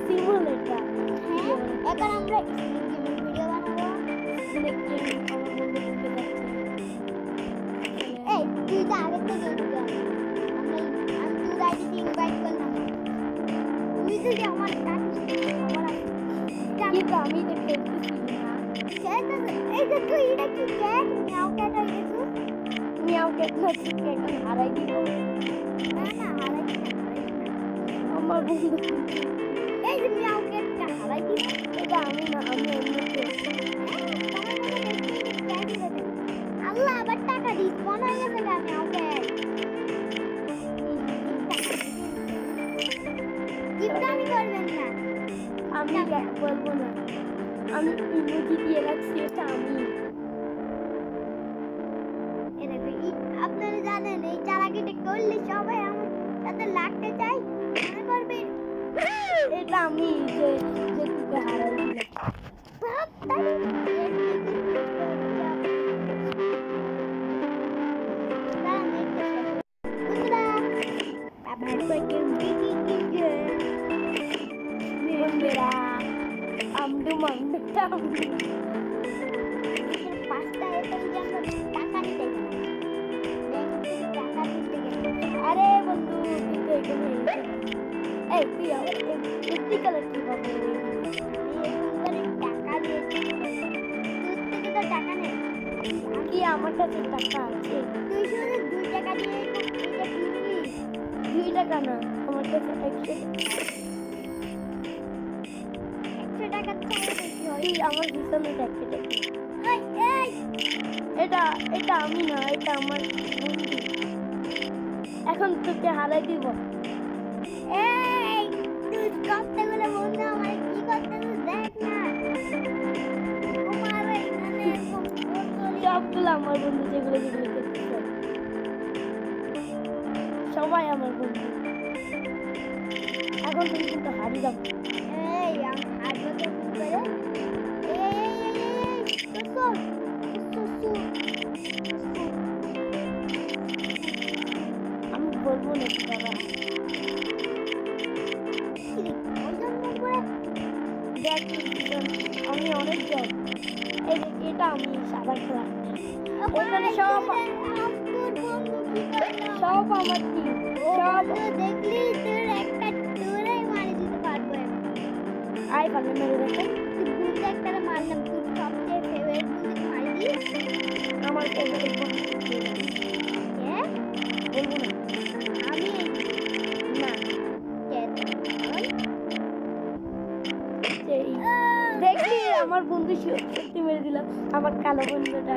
Simulator এখন আমরা video বানাবো। এই তুই তো আগে থেকে আমি তোর আইডিতে ইনভাইট করলাম, তুই যদি আমার কিন্তু আমি এটা খেলতেছি না। এই যে তুই এটা কি ক্যাট মিয়াও ক্যাট হয়ে গেছিস? মিয়াও ক্যাট না চিকেন হারাই দিব না হারাই না। আমার বন্ধু। এই যে মিয়াও ক্যাটটা হারাই দিব, এটা আমি না, আমি অন্য কেউ। আল্লাহ আবার টাকা দিস মনে হয়ে গেছে গা মিয়াও ক্যাট। কিপটামি করবেন না, আমি বলবো না, আমি ইমোজি দিয়ে রাখছি, এটা আমি। আপনারা জানেন এই চালাকিটা করলে সবাই আমার সাথে লাগতে চাই, মনে করবেন এটা আমি যে তোকে হারাই দিলাম। আমডু মামডুটা পাঁচটা এটা যদি আমরা টাকা নিতে টাকা দিতে গেলে আরে বন্ধু তুই তো এখানে এই তুই আমার সত্যি কালার কি পাবো টাকা দিয়ে তোর থেকে তো টাকা নেই, কি আমার কাছে টাকা আছে? তুই শুধু 2 টাকা দিয়ে এটা কিনবি। 2 টাকা না, আমার কাছে 100 টাকা তো বেশি হয়। তুই আমার পিছনে দেখ এটা কি? এই এটা আমি না, এটা আমার বন্ধু। এখন তোকে হারাই দিব। এই তুই করতে গেলে বন্ধু আমার কি করতে দেখ না, আমার এখানে সবগুলো আমার বন্ধু, যেগুলো করতেছে সবাই আমার বন্ধু। এখন তুই কিন্তু হারিয়ে যাবো। এই আমি হারবো তো কি করে? আমি বলবো না কি বাবা, দেখ আমি অনেক জন। এই যে এটা আমি সাদা খেলা, এখানে সব আমার টিম, সব দেখলি তোর একটা তোরে মারি দিতে পারবো। আই পারলে মেরে দেখে তুই বুঝতে একটা মারলাম, তুই সবচেয়ে ফেভারিট বুঝতে মারি দিস আমার ফেভারিট বন্ধু। হ্যাঁ বলবো না আমি না কে দেখলি আমার বন্ধু সত্যি মেরে দিলাম আমার কালো বন্ধুটা।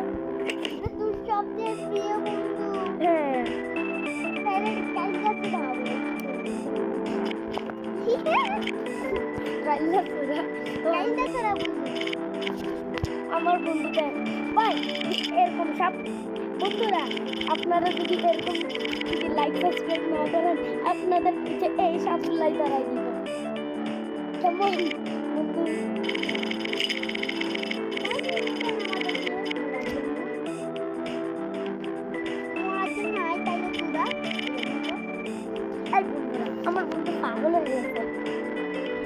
তুই সবচেয়ে প্রিয় বন্ধু। হ্যাঁ তাহলে কাইন্ডাতে হবে কাইলা তোরা কাইন্ডা করা বন্ধু। আমার বন্ধুটা ভাই এরকম সব বন্ধুরা, আপনারা যদি এরকম যদি লাইক সাবস্ক্রাইব না করেন আপনাদের পিছে এই সাফল্যাই দাঁড়াই দিব। কেমন বন্ধু? এই বন্ধুরা, আমার বন্ধু পাগল হয়ে গেছে।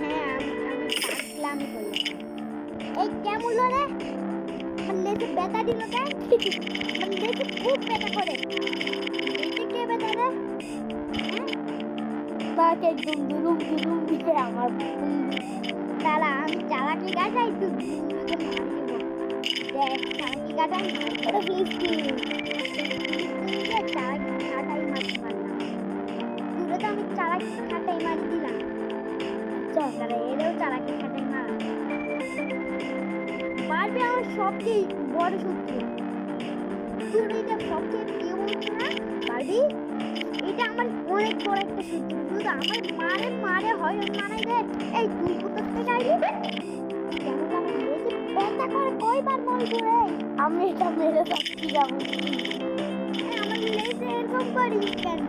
হ্যাঁ আমি পাগলামি করলাম। এই কেমন রে লেজে ব্যথা দিল কেন? লেজে খুব ব্যথা করে। এটা কে ব্যথা রে? তাকে একদম দুরুম দুরুম দিকে আমার বন্ধু। দাঁড়া আমি চালাকি গাটাই তুই বন্ধুকে মারি দেবো। দেখ চালাকি গাটাই এটা প্লিজ কি চালাকি গাটাই মারতে পারলাম। তুই তো আমি চালাকি খাটাই মারি দিলাম। দাঁড়া এরেও চালাকি খাটাই মার। মারবে আমার সবচেয়ে বড় শত্রু। তোর এটা সবচেয়ে প্রিয় বন্ধু না পারবি? এটা আমার অনেক বড় একটা শত্রু। শুধু আমার মারে হয় মানাই দে। এই তুই কোথা থেকে আইলি? কেমন আমার লেজে ব্যথা করে কয়বার বলবো রে? আমি এটা মেরে যাচ্ছি যাবো। আমার লেজে এরকম করিস কেন?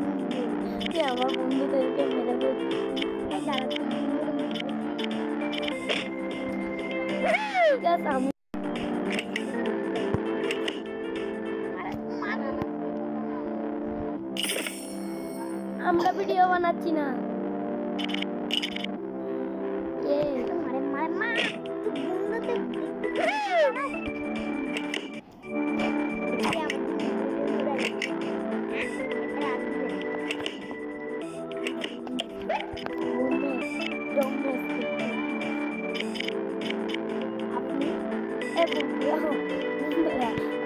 তুই আমার বন্ধুদেরকে মেরে দেবো। এই দাঁড়া তুই ঠিক আছে আমি আমরা বলে ভিডিও বানাচ্ছি না। এ মারে মারে মা তুই বন্ধুতে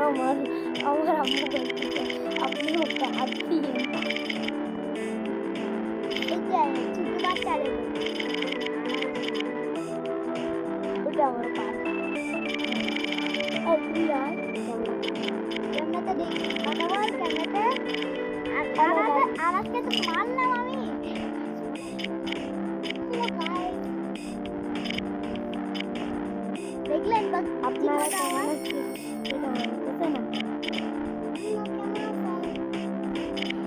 আমার আম্মু বলতেছে আপনি ওটা হাত দিয়ে ছোট বাচ্চা রে ওটা আমার পা তুই আয় কেমনেতে দেখি কথা বল কেমনেতে আর আজকে তো মারলাম আমি দেখলেন বাস আপনারা আমার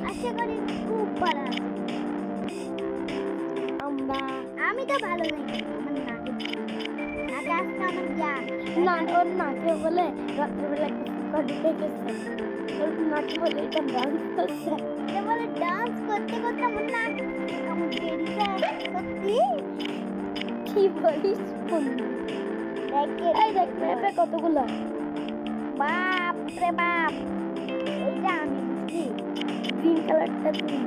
আশা করি খুব ভালো আছে। আমি তো ভালো নাই আমার নাকে আসতে আমার যা না ওর নাকে বলে রাত্রেবেলা কুকুর ঢুকে গেছে ওর নাকে বলে এটা ডান্স করছে এটা বলে ডান্স করতে করতে আমার নাক আমার বেরিয়েছে সত্যি কি বলিস বন্ধু দেখে এই দেখ ম্যাপে কতগুলো বাপ রে বাপ এইটা আমি বুঝছি গ্রিন কালারটা তুই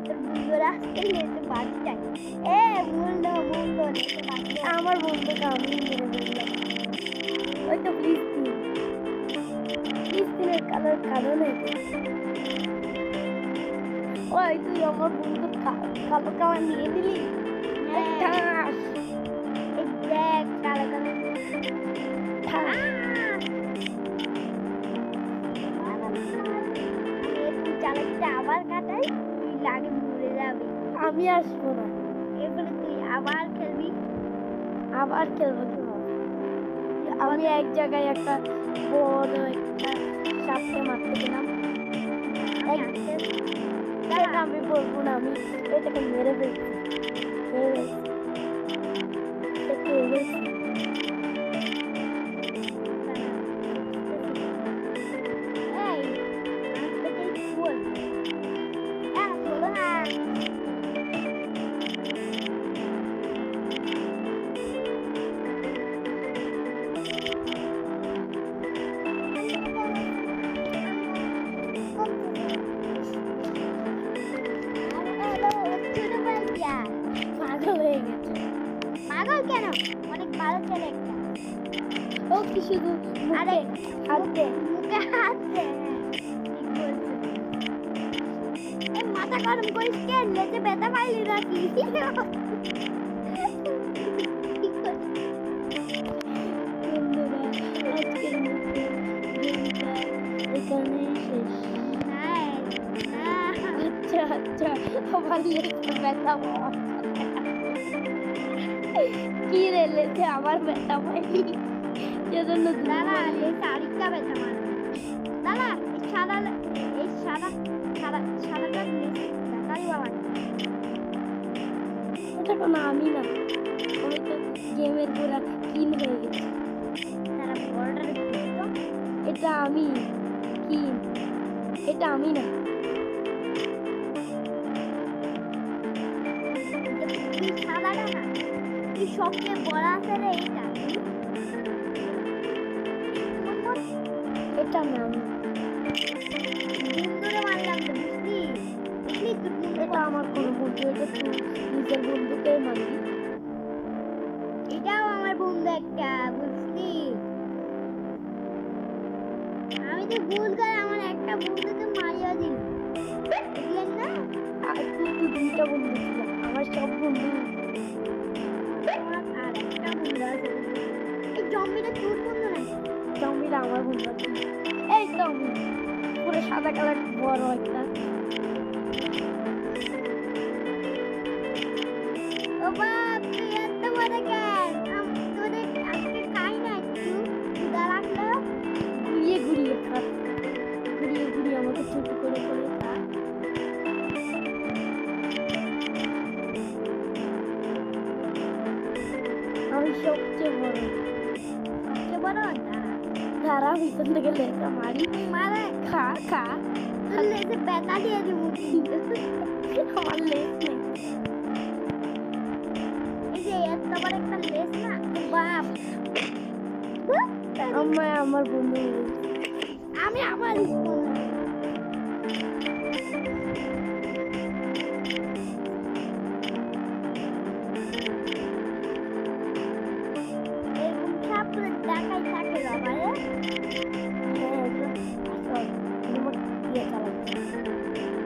তোর বন্ধুরা আসতে লেতে বাড়ি যায় এ বললো লেতে বাড়ি আমার বন্ধুকে আমি মেরে দিলাম ওই তো প্লিজ কালার কালো নেই ওই তুই আমার বন্ধু কালো কালার নিয়ে দিলি ঠাস এই দেখ কালো কালো চালাকিটা আবার কাটাই তুই লাগে মরে যাবে আমি আসবো না এরপরে তুই আবার খেলবি আবার খেলবো কি আমি এক জায়গায় একটা বড় একটা সাপকে মারতে গেলাম আমি বলবো না আমি এটাকে মেরে ফেলছি পাগল হয়ে গেছে পাগল কেন অনেক ভালো ছেলে একটা ও কি শুধু আরে হাতে মুখে হাত দে ঠিক বলছিস এই মাথা গরম করিস কেন লেজে ব্যথা পাইলি নাকি বন্ধুরা আজকের মতো গেমটা এখানেই শেষ আচ্ছা আমার লেজে ব্যথা পাওয়া কি রে লেজে আমার ব্যথা পাইনি সেজন্য দাদা এই শাড়িটা ব্যথা মার দাদা এই সাদাটা দেখাই বাবা ওটা কোনো আমি না আমি তো গেমের পুরা কিন হয়ে গেছি তারা বর্ডার তো এটা আমি কিন এটা আমি না তুই সাদাটা না তুই সবচেয়ে বড় আছে রে এইটা এটা না আমি বন্ধুরে মারলাম তো বুঝলি তোর বন্ধু এটা আমার কোনো বন্ধু এটা তুই নিজের বন্ধুকেই মারবি এটাও আমার বন্ধু একটা বুঝলি আমি তো ভুল করে আমার একটা বন্ধুকে মারিয়ে দিল বুঝলেন না আর তুই তো দুইটা বন্ধু ছিল আমার সব বন্ধু আমার আর একটা বন্ধু আছে এই জম্বিটা তোর বন্ধু নাকি জমিরা আমার বন্ধু আছে এই তো আমি পুরো সাদা কালার বড় একটা ও বাপ তুই এত বড় কেন তোদের আজকে খাই না একটু ক্ষুধা লাগলো ঘুরিয়ে খাচ্ছে ঘুরিয়ে আমাকে ছোট করে খায় আমি সবচেয়ে বড় সবচেয়ে বড় ধারা ভিতর থেকে লেখা মারি মারে খা তোর লেজে ব্যথা দিয়ে দিব কিন্তু। আমার লেজ নেই। এই যে এত বড় একটা লেজ না বাপ। আমার বন্ধু আমি আমার এরকম সব দেখাই থাকে রবারে।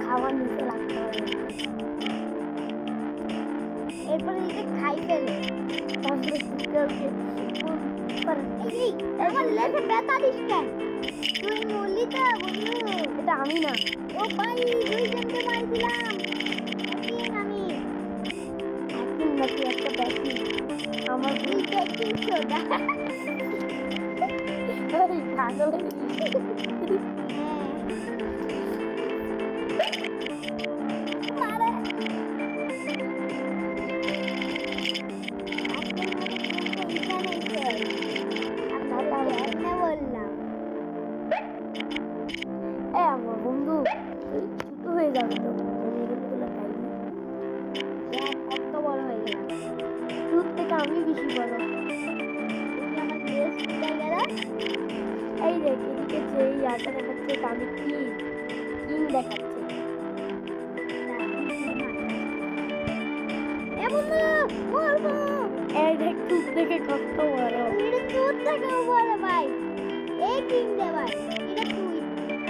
খাবার নিচে রাখতে হবে। এরপরে এই যে খাই ফেলে তারপরে এই আমার লেজে ব্যথা দিস কেন? তুই মরলি তো বন্ধু। এটা আমি না। ও ভাই দুইজনকে মার দিলাম। আমি একদিন নাকি একটা ব্যাকি আমার তুই দেখছিস ওটা? পাগল মারে বললাম আমার বন্ধু ছোট হয়ে যাবে তো কত বড় হয়ে গেল। তোর থেকে আমি বেশি বড়। আমার ড্রেস কোথায় গেল? এই দেখ এদিকে যে ইয়াটা দেখাচ্ছে আমি কিং দেখাচ্ছে। এ বন্ধু মরবো। এই দেখ তোর থেকে কত বড়। এটা তোর থেকেও বড় ভাই। এই কিং দে ভাই। এটা তুই।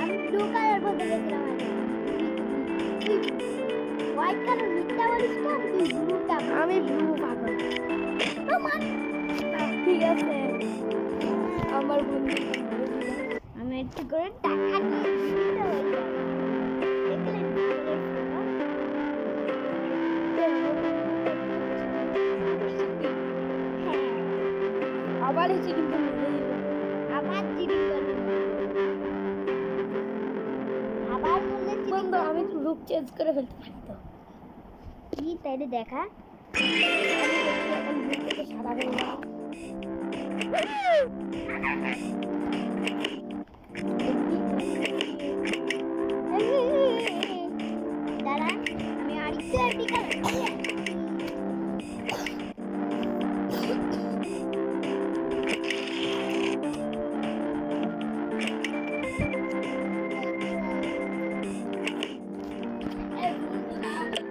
আমি ব্লু কালার বলতে গেছিলাম আগে। হোয়াইট কালার মিথ্যা বলিস না তুই ব্লুটা। আমি ব্লু পাগল। আমার ঠিক আছে আমার বন্ধু আমি একটু করে টাকা দিয়ে দিতে হয়ে যায়। দেখলেন কি করে হ্যাঁ আবার এসে কিন্তু মেরে দিল। আবার চিটিং করবে। আবার বললে বন্ধু আমি তো লুক চেঞ্জ করে ফেলতে পারি তো। কি তাইলে দেখা। আমি দেখছি এখন ব্লু থেকে সাদা হয়ে গেল। দাঁড়া আমি আরেকটু এপিকাল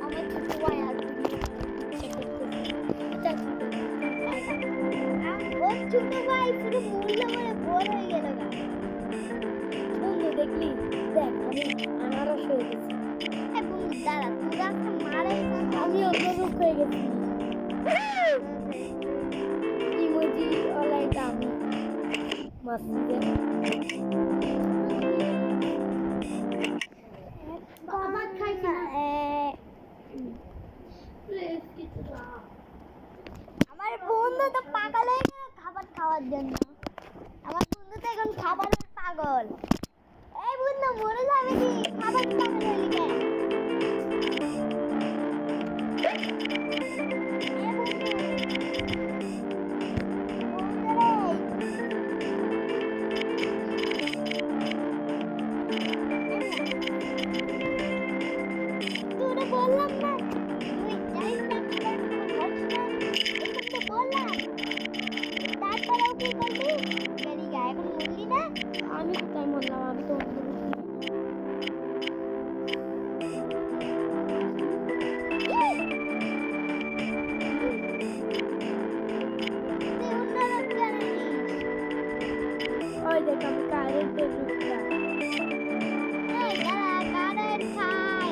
আমার ছোট ভাই আসবে। ও ছোট ভাই পুরো মূল্য মানে বড় হয়ে গেল গা। বন্ধু দেখলি দেখ আমি আনারস হয়ে গেছি। বন্ধু দাঁড়া তুই একটা মারে আমি অন্য রূপ হয়ে গেছি। ইমোজি ওলা এটা আমি মাসিদের আমার খাইছি আমার বন্ধু তো পাগল হয়ে গেল খাবার খাওয়ার জন্য। আমার বন্ধু তো এখন খাবারের পাগল। এই বন্ধু মরে যাবে কি খাবার পাগল হলি কেন? বললাম না তুই যাইস না তো বললাম তারপরেও কি করলি? গাড়ি গায়ে এখন বললি না আমি কোথায় বললাম আমি তো অন্য রূপ ছিলাম। তুই অন্যরকম জানিস। ওই দেখ আমি কারেন্টের রূপটা। এই দাঁড়া কারেন্ট খাই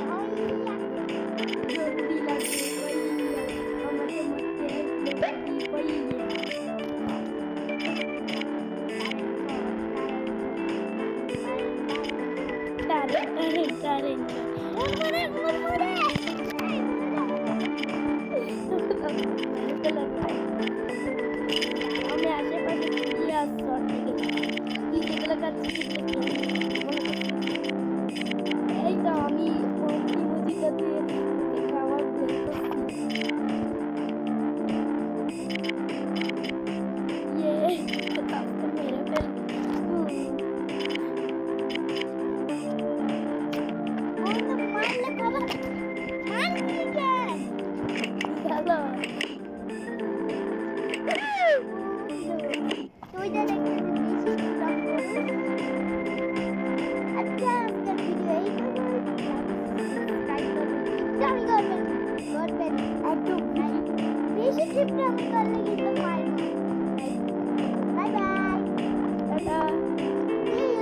জলদি লাগে পইয়া আমাকে মতে লোকি পইয়া। কারেন্ট আমি আশেপাশে ঘুরিয়ে আসছি তুই যেগুলো কাটছিস এই তো আমি ইমোজিটা দিয়ে খাবার বের করছি। কাউকে মেরে ফেল। তো মারলে খবর মারলি কেন? চলো তুই যা দেখতে বেশি ব্লগ করিস। আচ্ছা আজকের ভিডিও এই করবেন একদম বেশি ট্রিপ করলে কিন্তু